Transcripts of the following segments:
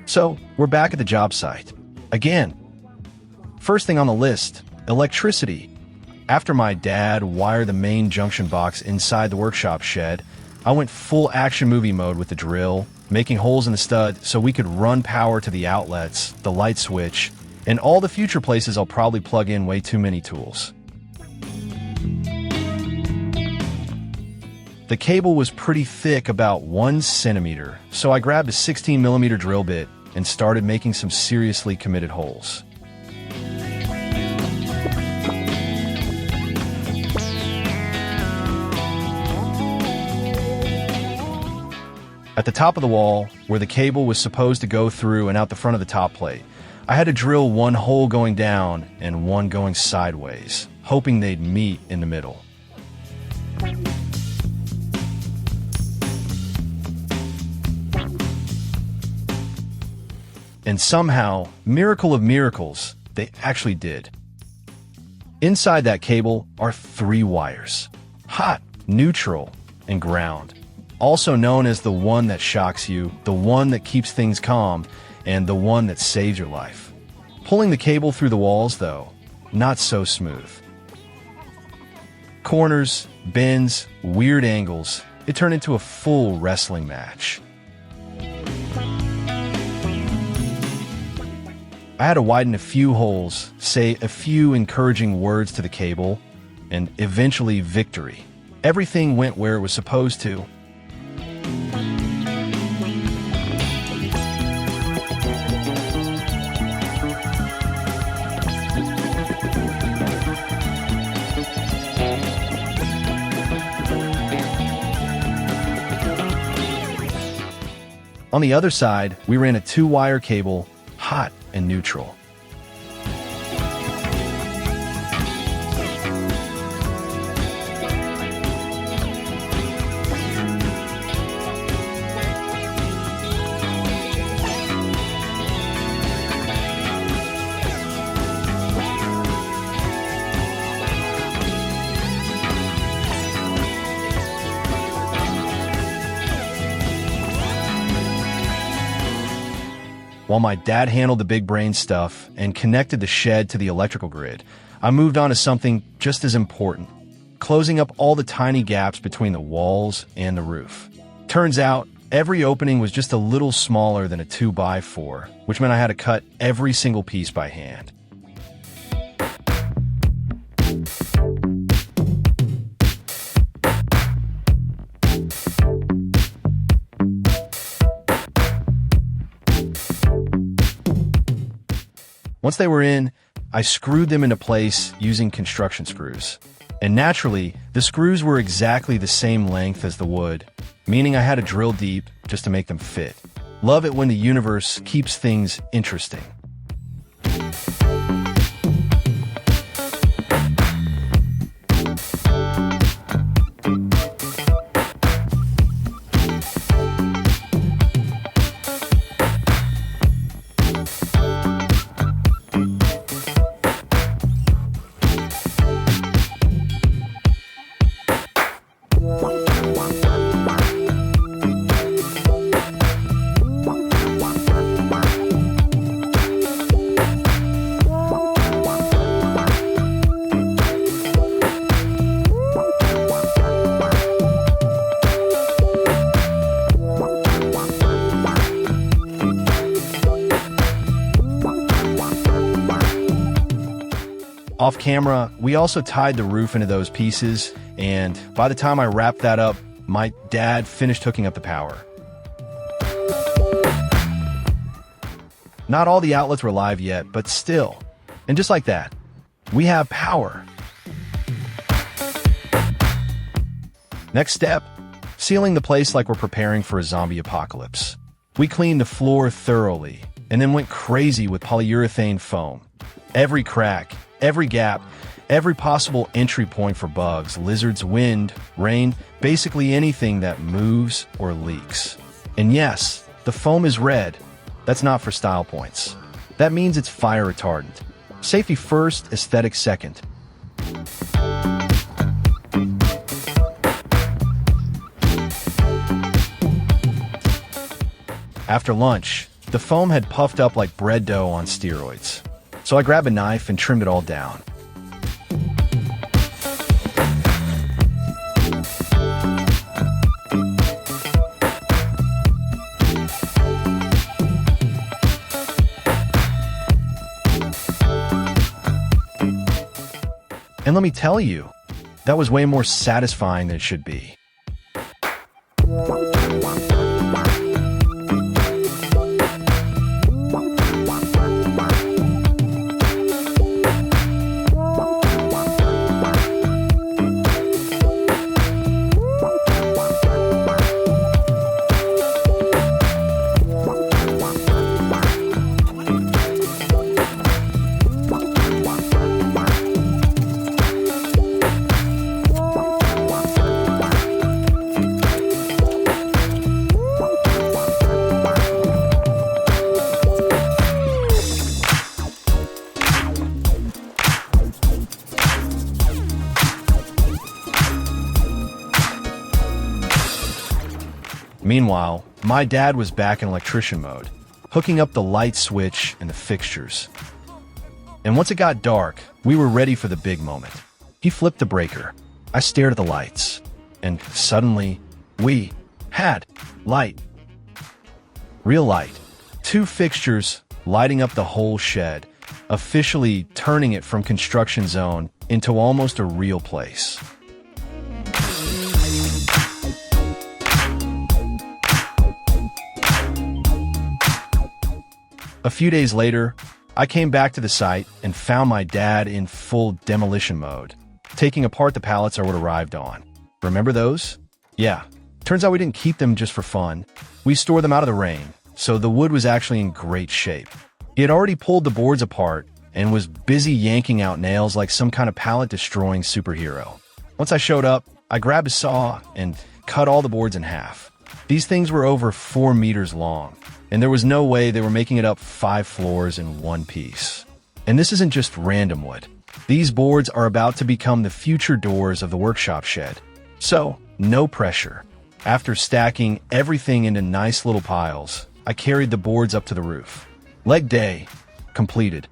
So, we're back at the job site. Again. First thing on the list, electricity. After my dad wired the main junction box inside the workshop shed, I went full action movie mode with the drill, making holes in the stud so we could run power to the outlets, the light switch, and all the future places I'll probably plug in way too many tools. The cable was pretty thick, about 1 centimeter, so I grabbed a 16mm drill bit and started making some seriously committed holes. At the top of the wall, where the cable was supposed to go through and out the front of the top plate, I had to drill one hole going down and one going sideways, hoping they'd meet in the middle. And somehow, miracle of miracles, they actually did. Inside that cable are 3 wires: hot, neutral, and ground. Also known as the one that shocks you, the one that keeps things calm, and the one that saves your life. Pulling the cable through the walls, though, not so smooth. Corners, bends, weird angles, it turned into a full wrestling match. I had to widen a few holes, say a few encouraging words to the cable, and eventually victory. Everything went where it was supposed to. On the other side, we ran a 2-wire cable, hot and neutral. While my dad handled the big brain stuff and connected the shed to the electrical grid, I moved on to something just as important: closing up all the tiny gaps between the walls and the roof. Turns out, every opening was just a little smaller than a 2x4, which meant I had to cut every single piece by hand. Once they were in, I screwed them into place using construction screws. And naturally, the screws were exactly the same length as the wood, meaning I had to drill deep just to make them fit. Love it when the universe keeps things interesting. Off camera, we also tied the roof into those pieces, and by the time I wrapped that up, my dad finished hooking up the power. Not all the outlets were live yet, but still. And just like that, we have power. Next step, sealing the place like we're preparing for a zombie apocalypse. We cleaned the floor thoroughly, and then went crazy with polyurethane foam. Every crack, every gap, every possible entry point for bugs, lizards, wind, rain, basically anything that moves or leaks. And yes, the foam is red. That's not for style points. That means it's fire retardant. Safety first, aesthetic second. After lunch, The foam had puffed up like bread dough on steroids. So I grabbed a knife and trimmed it all down. And let me tell you, that was way more satisfying than it should be. Meanwhile, my dad was back in electrician mode, hooking up the light switch and the fixtures. And once it got dark, we were ready for the big moment. He flipped the breaker. I stared at the lights, and suddenly, we had light. Real light. 2 fixtures lighting up the whole shed, officially turning it from construction zone into almost a real place. A few days later, I came back to the site and found my dad in full demolition mode, taking apart the pallets I would arrived on. Remember those? Yeah. Turns out we didn't keep them just for fun. We stored them out of the rain, so the wood was actually in great shape. He had already pulled the boards apart and was busy yanking out nails like some kind of pallet-destroying superhero. Once I showed up, I grabbed a saw and cut all the boards in half. These things were over 4 meters long, and there was no way they were making it up 5 floors in one piece. And this isn't just random wood. These boards are about to become the future doors of the workshop shed. So, no pressure. After stacking everything into nice little piles, I carried the boards up to the roof. Leg day completed.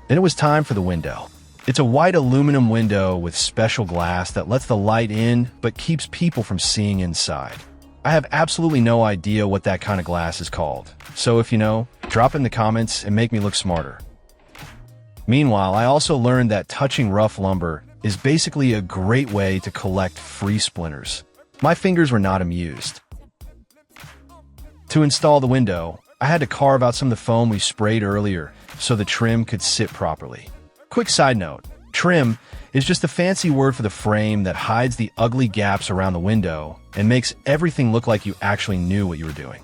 Then it was time for the window. It's a white aluminum window with special glass that lets the light in but keeps people from seeing inside. I have absolutely no idea what that kind of glass is called, so if you know, drop in the comments and make me look smarter. Meanwhile, I also learned that touching rough lumber is basically a great way to collect free splinters. My fingers were not amused. To install the window, I had to carve out some of the foam we sprayed earlier so the trim could sit properly. Quick side note, trim is just a fancy word for the frame that hides the ugly gaps around the window and makes everything look like you actually knew what you were doing.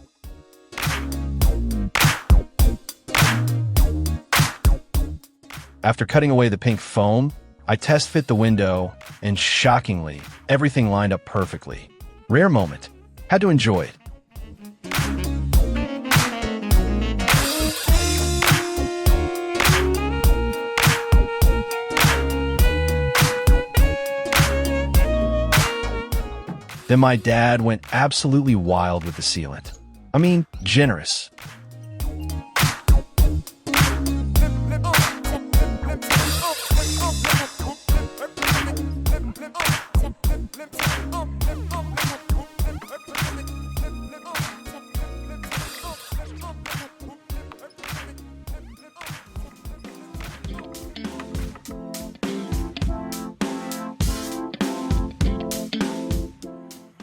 After cutting away the pink foam, I test fit the window, and shockingly, everything lined up perfectly. Rare moment. Had to enjoy it. Then my dad went absolutely wild with the sealant. I mean, generous.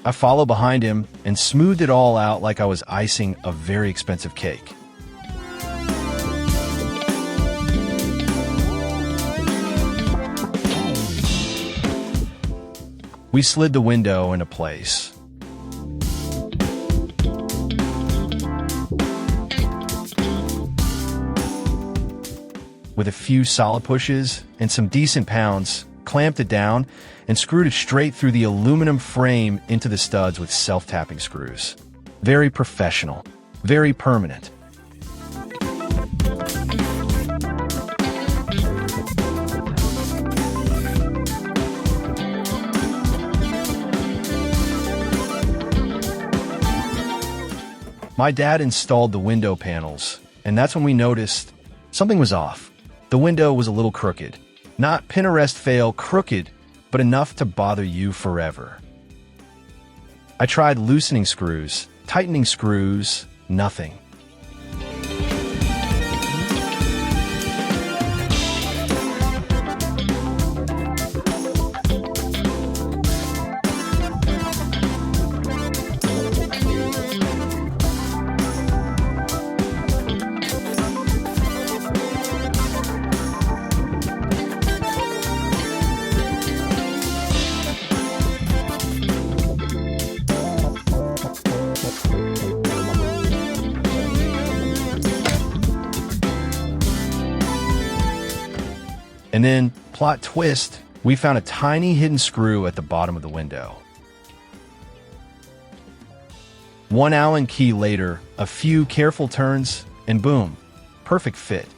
I followed behind him and smoothed it all out like I was icing a very expensive cake. We slid the window into place. With a few solid pushes and some decent pounds, clamped it down and screwed it straight through the aluminum frame into the studs with self-tapping screws. Very professional, very permanent. My dad installed the window panels, and that's when we noticed something was off. The window was a little crooked. Not Pinterest fail crooked, but enough to bother you forever. I tried loosening screws, tightening screws, nothing. And then, plot twist, we found a tiny hidden screw at the bottom of the window. One Allen key later, a few careful turns, and boom, perfect fit.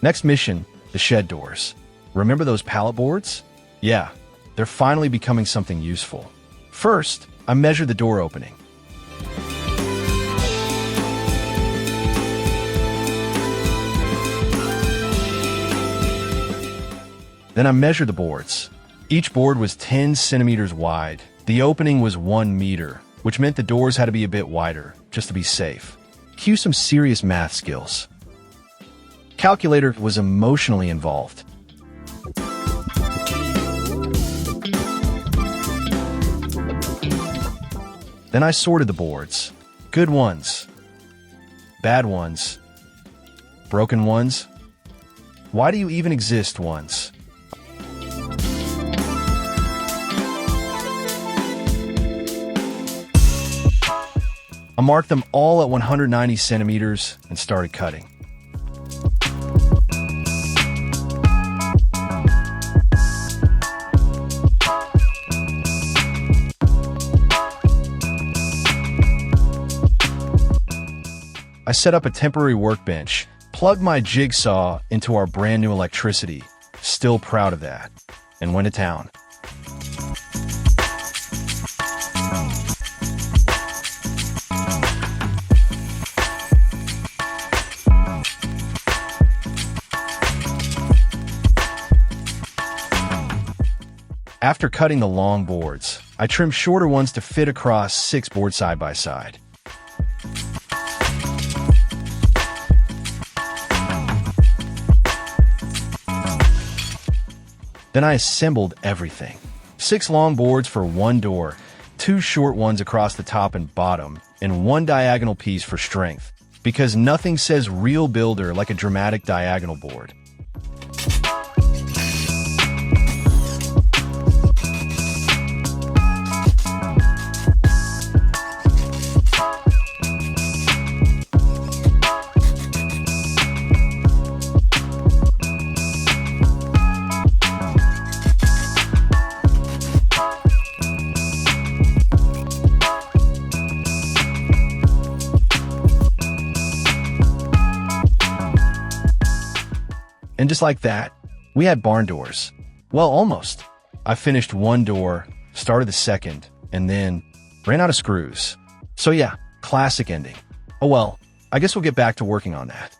Next mission, the shed doors. Remember those pallet boards? Yeah. They're finally becoming something useful. First, I measured the door opening. Then I measured the boards. Each board was 10 centimeters wide. The opening was 1 meter, which meant the doors had to be a bit wider, just to be safe. Cue some serious math skills. Calculator was emotionally involved. Then I sorted the boards. Good ones. Bad ones. Broken ones. Why do you even exist ones? I marked them all at 190 centimeters and started cutting. I set up a temporary workbench, plugged my jigsaw into our brand new electricity, still proud of that, and went to town. After cutting the long boards, I trimmed shorter ones to fit across 6 boards side by side. Then I assembled everything. 6 long boards for 1 door, 2 short ones across the top and bottom, and 1 diagonal piece for strength, because nothing says real builder like a dramatic diagonal board. And just like that, we had barn doors. Well, almost. I finished 1 door, started the second, and then ran out of screws. So yeah, classic ending. Oh well, I guess we'll get back to working on that.